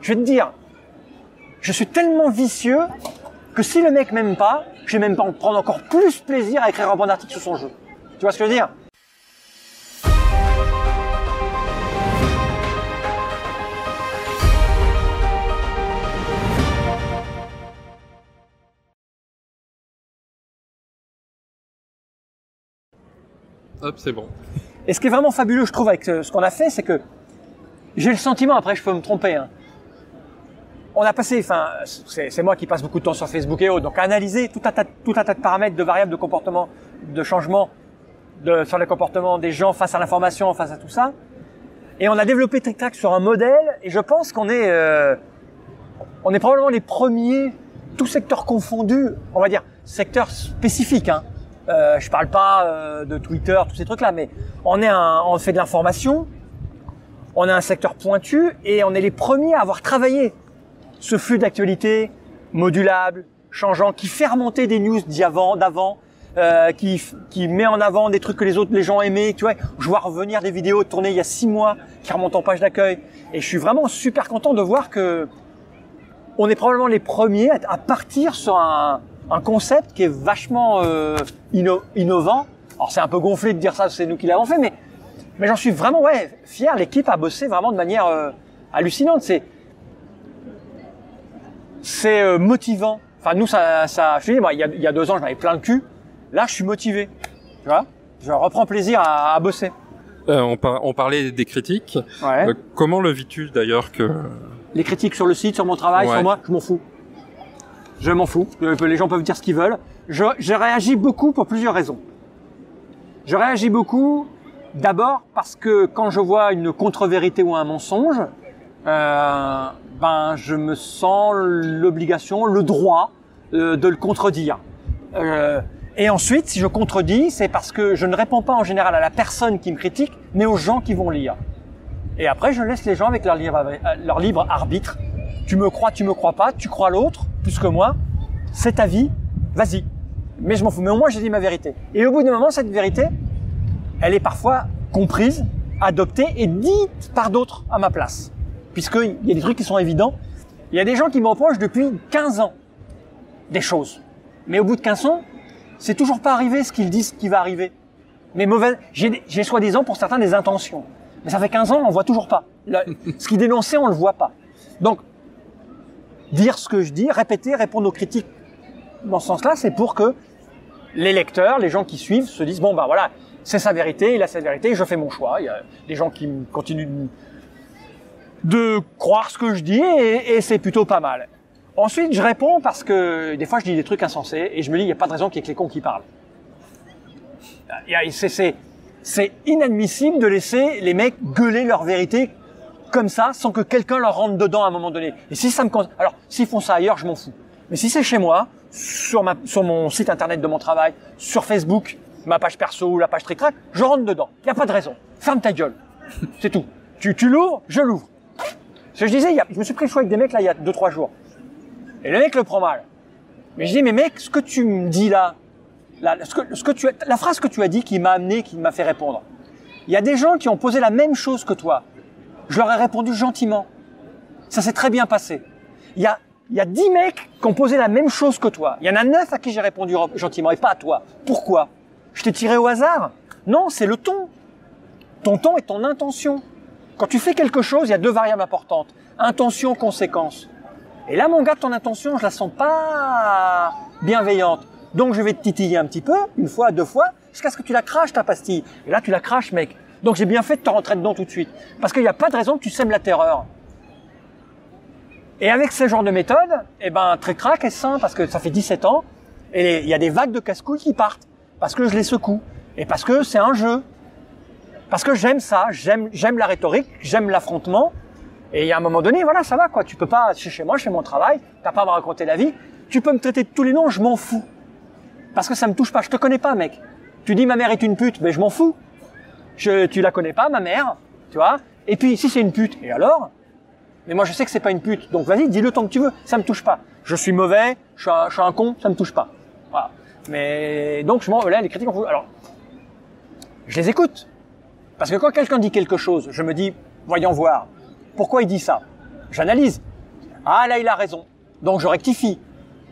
je vais te dire, je suis tellement vicieux que si le mec m'aime pas, je vais même pas en prendre encore plus plaisir à écrire un bon article sur son jeu. Tu vois ce que je veux dire? Hop, c'est bon. Et ce qui est vraiment fabuleux, je trouve, avec ce qu'on a fait, c'est que j'ai le sentiment, après je peux me tromper, hein, on a passé, enfin, c'est moi qui passe beaucoup de temps sur Facebook et autres, donc à analyser tout un tas de paramètres, de variables, de comportement, de changement sur les comportements des gens face à l'information, face à tout ça. Et on a développé TrickTrack sur un modèle, et je pense qu'on est probablement les premiers, tous secteurs confondus, on va dire secteurs spécifiques, hein. Je parle pas de Twitter, tous ces trucs-là, mais on fait de l'information, on a un secteur pointu, et on est les premiers à avoir travaillé ce flux d'actualité modulable, changeant, qui fait remonter des news d'avant, qui met en avant des trucs que les gens aimaient. Tu vois, je vois revenir des vidéos tournées il y a 6 mois qui remontent en page d'accueil. Et je suis vraiment super content de voir que on est probablement les premiers à partir sur un concept qui est vachement innovant. Alors c'est un peu gonflé de dire ça, c'est nous qui l'avons fait, mais j'en suis vraiment fier. L'équipe a bossé vraiment de manière hallucinante. C'est motivant. Enfin, nous, je te dis, moi, il y a 2 ans, j'en avais plein le cul. Là, je suis motivé. Tu vois, je reprends plaisir à bosser. On parlait des critiques. Ouais. Comment le vis-tu d'ailleurs que... Les critiques sur le site, sur mon travail, sur moi, je m'en fous. Je m'en fous. Les gens peuvent dire ce qu'ils veulent. Je réagis beaucoup pour plusieurs raisons. Je réagis beaucoup, d'abord, parce que quand je vois une contre-vérité ou un mensonge, je me sens l'obligation, le droit de le contredire. Et ensuite, si je contredis, c'est parce que je ne réponds pas en général à la personne qui me critique, mais aux gens qui vont lire. Et après, je laisse les gens avec leur libre arbitre. Tu me crois pas, tu crois l'autre plus que moi, c'est ta vie, vas-y. Mais je m'en fous. Mais au moins, j'ai dit ma vérité. Et au bout d'un moment, cette vérité, elle est parfois comprise, adoptée et dite par d'autres à ma place. Puisqu'il y a des trucs qui sont évidents. Il y a des gens qui me reprochent depuis 15 ans des choses. Mais au bout de 15 ans, c'est toujours pas arrivé ce qu'ils disent qui va arriver. Mais j'ai soi-disant pour certains des intentions. Mais ça fait 15 ans, on voit toujours pas. Ce qu'ils dénonçaient, on le voit pas. Donc, dire ce que je dis, répéter, répondre aux critiques dans ce sens-là, c'est pour que les lecteurs, les gens qui suivent, se disent, bon, voilà, c'est sa vérité, il a sa vérité, je fais mon choix. Il y a des gens qui continuent de croire ce que je dis et c'est plutôt pas mal. Ensuite, je réponds parce que des fois, je dis des trucs insensés et je me dis, il n'y a pas de raison qu'il y ait que les cons qui parlent. C'est inadmissible de laisser les mecs gueuler leur vérité comme ça, sans que quelqu'un leur rentre dedans à un moment donné. Et si ça me alors, s'ils font ça ailleurs, je m'en fous. Mais si c'est chez moi, sur mon site internet de mon travail, sur Facebook, ma page perso ou la page TrickTrack, je rentre dedans. Il n'y a pas de raison. Ferme ta gueule. C'est tout. Tu l'ouvres, je l'ouvre. Ce que je disais, je me suis pris le choix avec des mecs là il y a 2-3 jours. Et le mec le prend mal. Mais je dis, mais mec, ce que tu me dis là, la phrase que tu as dit qui m'a amené, qui m'a fait répondre. Il y a des gens qui ont posé la même chose que toi. Je leur ai répondu gentiment. Ça s'est très bien passé. Il y a 10 mecs qui ont posé la même chose que toi. Il y en a 9 à qui j'ai répondu gentiment et pas à toi. Pourquoi? Je t'ai tiré au hasard? Non, c'est le ton. Ton ton et ton intention. Quand tu fais quelque chose, il y a 2 variables importantes. Intention, conséquence. Et là, mon gars, ton intention, je la sens pas bienveillante. Donc, je vais te titiller un petit peu, 1 fois, 2 fois, jusqu'à ce que tu la craches, ta pastille. Et là, tu la craches, mec. Donc, j'ai bien fait de te rentrer dedans tout de suite. Parce qu'il n'y a pas de raison que tu sèmes la terreur. Et avec ce genre de méthode, TrickTrack est sain parce que ça fait 17 ans et il y a des vagues de casse-couilles qui partent. Parce que je les secoue. Et parce que c'est un jeu. Parce que j'aime ça. J'aime la rhétorique, j'aime l'affrontement. Et il y a un moment donné, voilà, ça va, quoi. Tu peux pas, chez moi, je fais mon travail, t'as pas à me raconter la vie. Tu peux me traiter de tous les noms, je m'en fous. Parce que ça me touche pas, je te connais pas, mec. Tu dis ma mère est une pute, mais je m'en fous. Tu la connais pas, ma mère, tu vois. Et puis, si c'est une pute, et alors? Mais moi, je sais que c'est pas une pute. Donc, vas-y, dis-le tant que tu veux, ça me touche pas. Je suis mauvais, je suis un con, ça me touche pas. Voilà. Mais, donc, les critiques, alors, je les écoute. Parce que quand quelqu'un dit quelque chose, je me dis, voyons voir. Pourquoi il dit ça? J'analyse. Ah, là, il a raison. Donc, je rectifie.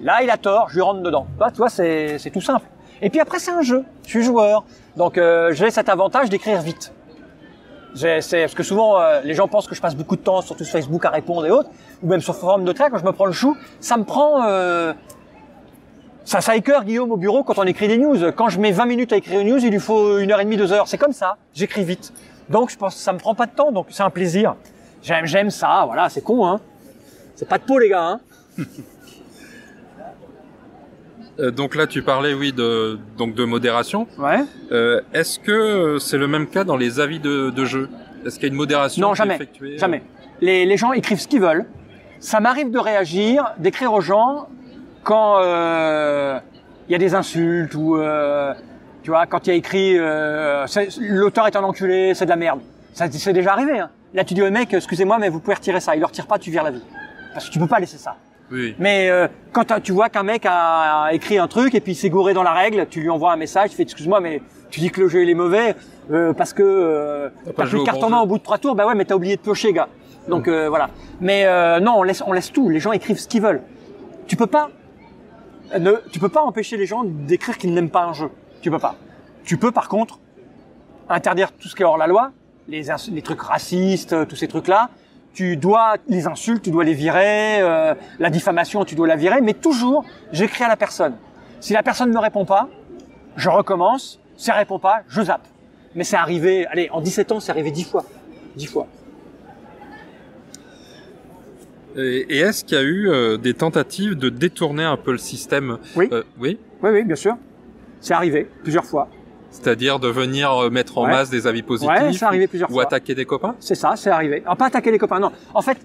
Là, il a tort, je lui rentre dedans. Tu vois, c'est tout simple. Et puis après, c'est un jeu. Je suis joueur. Donc, j'ai cet avantage d'écrire vite. Parce que souvent, les gens pensent que je passe beaucoup de temps sur tout Facebook à répondre et autres, ou même sur forum de trait, quand je me prends le chou, ça me prend... Ça écœure Guillaume au bureau quand on écrit des news. Quand je mets 20 minutes à écrire une news, il lui faut 1h30, 2 heures. C'est comme ça. J'écris vite. Donc, je pense que ça me prend pas de temps. Donc, c'est un plaisir. J'aime ça. Voilà, c'est con, hein. C'est pas de peau, les gars, hein. Donc là, tu parlais, oui, de modération. Ouais. Est-ce que c'est le même cas dans les avis de jeu? Est-ce qu'il y a une modération Non, jamais. effectuée? Jamais. Les gens écrivent ce qu'ils veulent. Ça m'arrive de réagir, d'écrire aux gens quand y a des insultes ou tu vois, quand il y a écrit l'auteur est un enculé, c'est de la merde. Ça c'est déjà arrivé. Hein. Là, tu dis au mec, excusez-moi, mais vous pouvez retirer ça. Il le retire pas, tu vires la vie. Parce que tu peux pas laisser ça. Oui. Mais quand tu vois qu'un mec a écrit un truc et puis il s'est gouré dans la règle, tu lui envoies un message, tu fais excuse-moi, mais tu dis que le jeu il est mauvais parce que t'as plus de carte en main au bout de 3 tours. Bah ouais, mais t'as oublié de piocher, gars. Donc voilà. Mais non, on laisse tout. Les gens écrivent ce qu'ils veulent. Tu peux pas empêcher les gens d'écrire qu'ils n'aiment pas un jeu. Tu peux pas. Tu peux par contre interdire tout ce qui est hors la loi, les trucs racistes, tous ces trucs-là. Les insultes, tu dois les virer, la diffamation, tu dois la virer, mais toujours, j'écris à la personne. Si la personne ne me répond pas, je recommence. Si elle répond pas, je zappe. Mais c'est arrivé, allez, en 17 ans, c'est arrivé 10 fois. 10 fois. Et est-ce qu'il y a eu des tentatives de détourner un peu le système? Oui. Oui. Oui, bien sûr. C'est arrivé plusieurs fois. C'est-à-dire de venir mettre en masse des avis positifs, ouais, c'est arrivé plusieurs ou fois. attaquer des copains? C'est ça, c'est arrivé. Ah, pas attaquer les copains, non. En fait,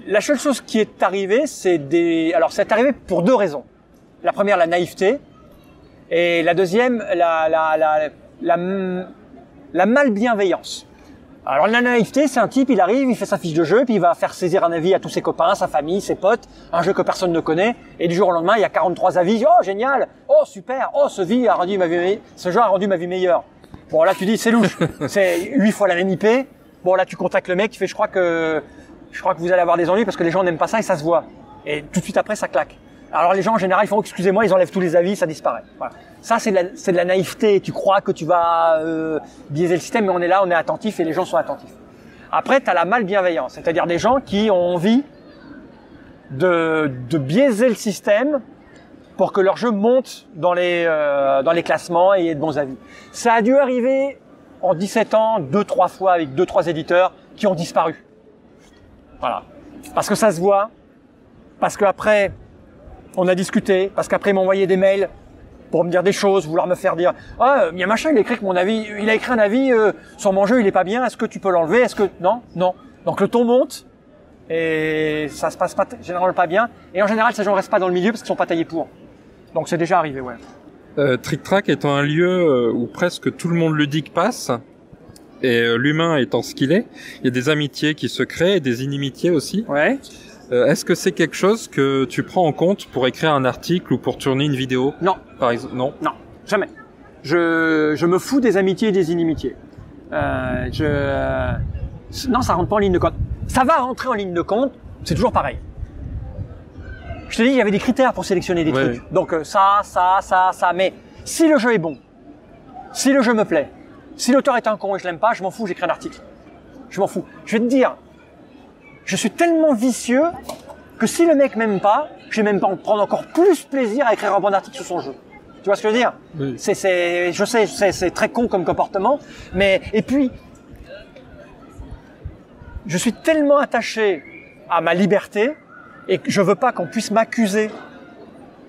la seule chose qui est arrivée, alors c'est arrivé pour 2 raisons. La première, la naïveté, et la deuxième, la malbienveillance. Alors la naïveté, c'est un type, il arrive, il fait sa fiche de jeu, puis il va faire saisir un avis à tous ses copains, sa famille, ses potes, un jeu que personne ne connaît, et du jour au lendemain, il y a 43 avis, oh génial, oh super, oh ce jeu a rendu ma vie meilleure. Bon là tu dis, c'est louche, c'est 8 fois la même IP, bon là tu contactes le mec, tu fais je crois que vous allez avoir des ennuis parce que les gens n'aiment pas ça et ça se voit. Et tout de suite après, ça claque. Alors les gens en général, ils font excusez-moi, ils enlèvent tous les avis, ça disparaît. Voilà. Ça c'est de la naïveté. Tu crois que tu vas biaiser le système, mais on est là, on est attentif et les gens sont attentifs. Après, tu as la malbienveillance, c'est-à-dire des gens qui ont envie de biaiser le système pour que leur jeu monte dans les classements et ait de bons avis. Ça a dû arriver en 17 ans 2-3 fois avec 2-3 éditeurs qui ont disparu. Voilà. Parce que ça se voit, parce qu'après on a discuté, parce qu'après ils m'ont envoyé des mails pour me dire des choses, vouloir me faire dire « Ah, il y a machin, il a écrit un avis sur mon jeu, il est pas bien, est-ce que tu peux l'enlever ?» Est-ce que... Non. Donc le ton monte et ça se passe pas généralement pas bien. Et en général, ces gens restent pas dans le milieu parce qu'ils sont pas taillés pour. Donc c'est déjà arrivé, ouais. Trick Track étant un lieu où presque tout le monde ludique passe, et l'humain étant ce qu'il est, il y a des amitiés qui se créent et des inimitiés aussi. Ouais. Est-ce que c'est quelque chose que tu prends en compte pour écrire un article ou pour tourner une vidéo? Non. Par exemple, non. Non, jamais. Je me fous des amitiés et des inimitiés. Non, ça rentre pas en ligne de compte. Ça va rentrer en ligne de compte, c'est toujours pareil. Je te dis, il y avait des critères pour sélectionner des trucs. Donc ça, mais si le jeu est bon, si le jeu me plaît, si l'auteur est un con et je l'aime pas, je m'en fous, j'écris un article. Je m'en fous. Je vais te dire, je suis tellement vicieux que si le mec m'aime pas, je vais même pas prendre encore plus plaisir à écrire un bon article sur son jeu. Tu vois ce que je veux dire? Oui. Je sais, c'est très con comme comportement, mais et puis je suis tellement attaché à ma liberté et que je veux pas qu'on puisse m'accuser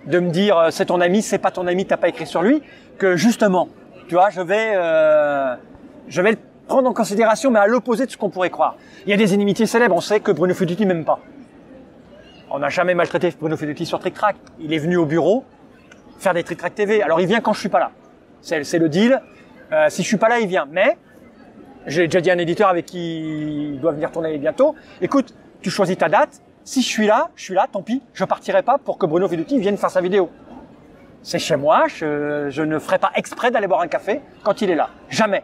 de me dire c'est ton ami, c'est pas ton ami, t'as pas écrit sur lui, que justement, tu vois, je vais le prendre en considération, mais à l'opposé de ce qu'on pourrait croire. Il y a des inimitiés célèbres, on sait que Bruno Feuduti m'aime pas. On n'a jamais maltraité Bruno Feuduti sur Trick Track. Il est venu au bureau faire des Trick Track TV. Alors il vient quand je suis pas là. C'est le deal. Si je suis pas là, il vient. Mais j'ai déjà dit à un éditeur avec qui il doit venir tourner bientôt. Écoute, tu choisis ta date. Si je suis là, tant pis. Je partirai pas pour que Bruno Feuduti vienne faire sa vidéo. C'est chez moi. Je ne ferai pas exprès d'aller boire un café quand il est là. Jamais.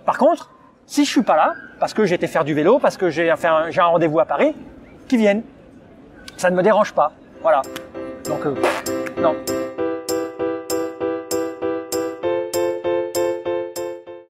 Par contre, Si je suis pas là, parce que j'ai été faire du vélo, parce que j'ai un rendez-vous à Paris, qu'ils viennent. Ça ne me dérange pas. Voilà. Donc, non.